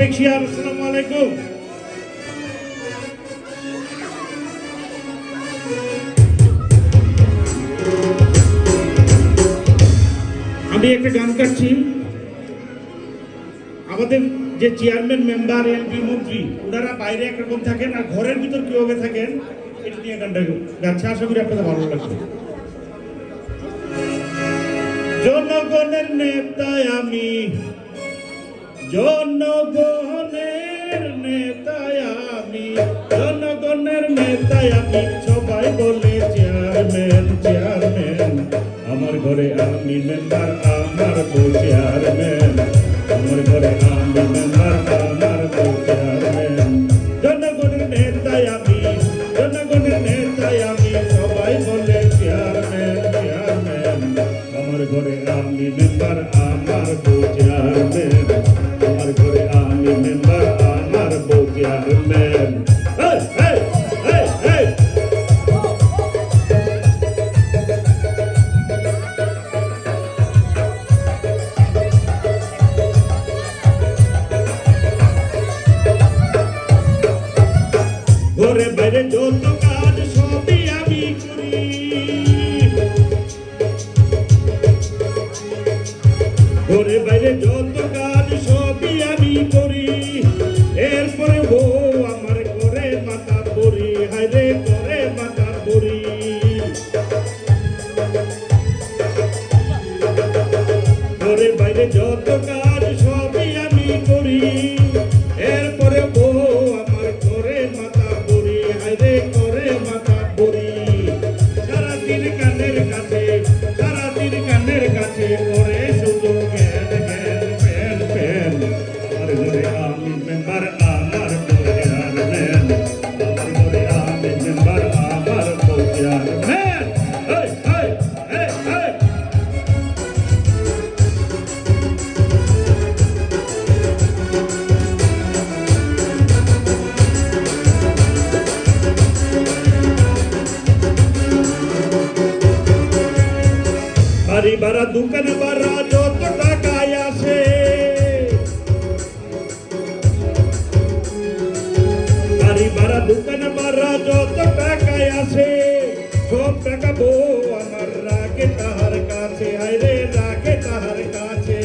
আসসালামু আলাইকুম। আমি একটা গান গাচ্ছি। আমাদের যে চেয়ারম্যান মেম্বার এমপি মন্ত্রী ওনারা বাইরে একরকম থাকেন আর ঘরের ভিতর কিভাবে থাকেন এটা নিয়ে গানটা গাচ্ছে। আশা করি আপনাদের ভালো লাগবে। জনগণের নেতায় আমি, জনগণের নেতায় আমি, জনগণের নেতায় আমি, সবাই বলে চেয়ারম্যান চেয়ারম্যান। আমার ঘরে আমি মেম্বার, আমার বউ চেয়ারম্যান। আমার ঘরে আমি মেম্বার, আমার বউ চেয়ারম্যান। জনগণের নেতায় আমি, জনগণের নেতায় আমি, সবাই বলে চেয়ারম্যান চেয়ারম্যান। আমার ঘরে আমি মেম্বার, আমার বউ চেয়ারম্যান। আমার ঘরে আমি মেম্বার, আমার বউ চেয়ারম্যান। ঘরে বাইরে যত কাজ সবই আমি করি, ঘরে বাইরে যত কাজ সবই আমি করি। এরপরে বউ আমার করে মাথা পরি, হায়রে করে মাথা পরি। ঘরে বাইরে যত কাজ সবই আমি করি। এরপরে বউ আমার করে মাথা পরি, হায়রে করে মাথা পরি। সারাদিন কানের কাছে, সারাদিন কানের কাছে করে শুধু জ্ঞান জ্ঞান প্যান প্যান। আমার ঘরে আমি মেম্বার, আমার বউ চেয়ারম্যান। আমার ঘরে আমি মেম্বার, আমার বউ চেয়ারম্যান। বাড়ি ভাড়া দোকান ভাড়া যত টাকায় আসে, বাড়ি ভাড়া দোকান ভাড়া যত টাকায় আসে, সব টাকা বউ আমার রাখে তাহার কাছে, হায়রে রাখে তাহার কাছে।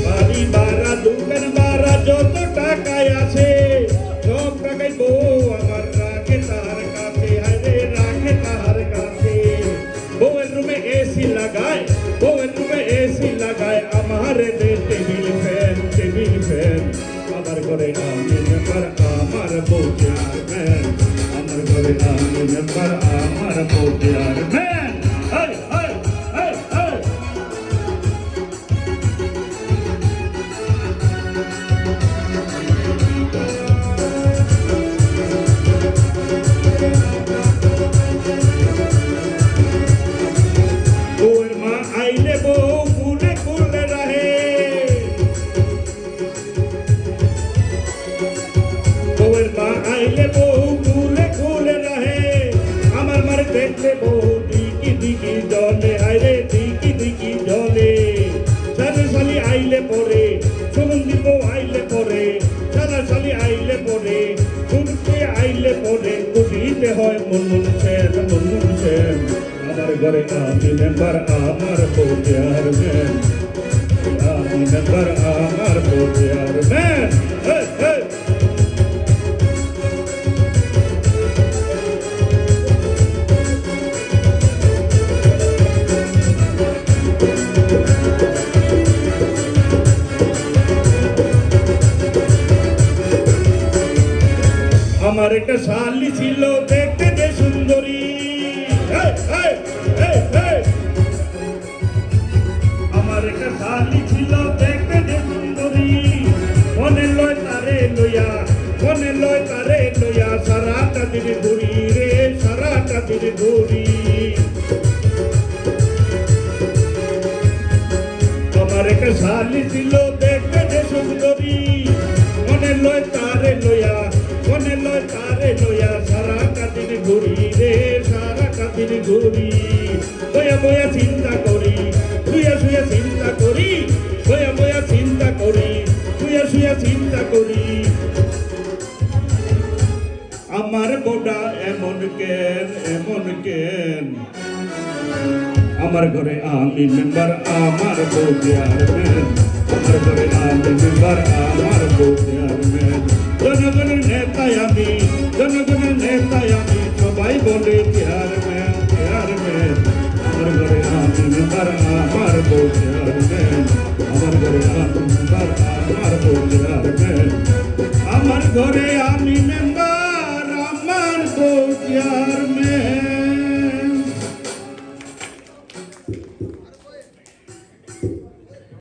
বাড়ি ভাড়া দোকান ভাড়া যত টাকায় আসে, সব টাকায় বউ আমার রাখে তাহার কাছে, হায়রে রাখে তাহার কাছে। বউয়ের রুমে এসি লাগায়, বউয়ের রুমে এসি লাগায়, আমার দে টেবিল ফ্যান টেবিল ফ্যান। আমার ঘরে আমি মেম্বার, আমার বউ চেয়ারম্যান। আমার ঘরে আমি মেম্বার, আমার বউ চেয়ারম্যান। বউয়ের মা আইলে বউ কুলে কুলে রহে, বউয়ের মা আইলে বউ কুলে কুলে রহে। আমার মার দেখলে বউ দিকি দিকি জলে, হায়রে দিকি দিকি জলে। সারা সালি আইলে পরে, সুগন্ধি বউ আইলে পরে, সারা সালি আইলে পরে, শুনতে আইলে পরে, খুশিতে হয় মুনমুন সেন মুনমুন সেন। আমার ঘরে আমি মেম্বার, আমার বউ চেয়ারম্যান। আমি মেম্বার, আমার বউ চেয়ারম্যান। আমার একটা শালি ছিল দেখতে যে সুন্দরী, আমার একটা শালি ছিল দেখতে যে সুন্দরী। মনে লয় তারে লইয়া, মনে লয় তারে লইয়া, সারাটা দিন ঘুরি রে, সারাটা দিন ঘুরি। আমার একটা শালি ছিল দেখতে যে সুন্দরী। মনে লয় তারে লইয়া, মনে লয় তারে লইয়া, সারাটা দিন ঘুরি রে, সারাটা দিন ঘুরি। বয়া বয়া চিন্তা করি, শুয়ে শুয়ে চিন্তা করি, বয়া বয়া চিন্তা করি, শুয়ে শুয়ে চিন্তা করি। আমার বোটা এমন কেন, এমন কেন? আমার ঘরে আমি মেম্বার, আমার বউ চেয়ারম্যান। আমার ঘরে আমি মেম্বার, আমার বউ চেয়ারম্যান।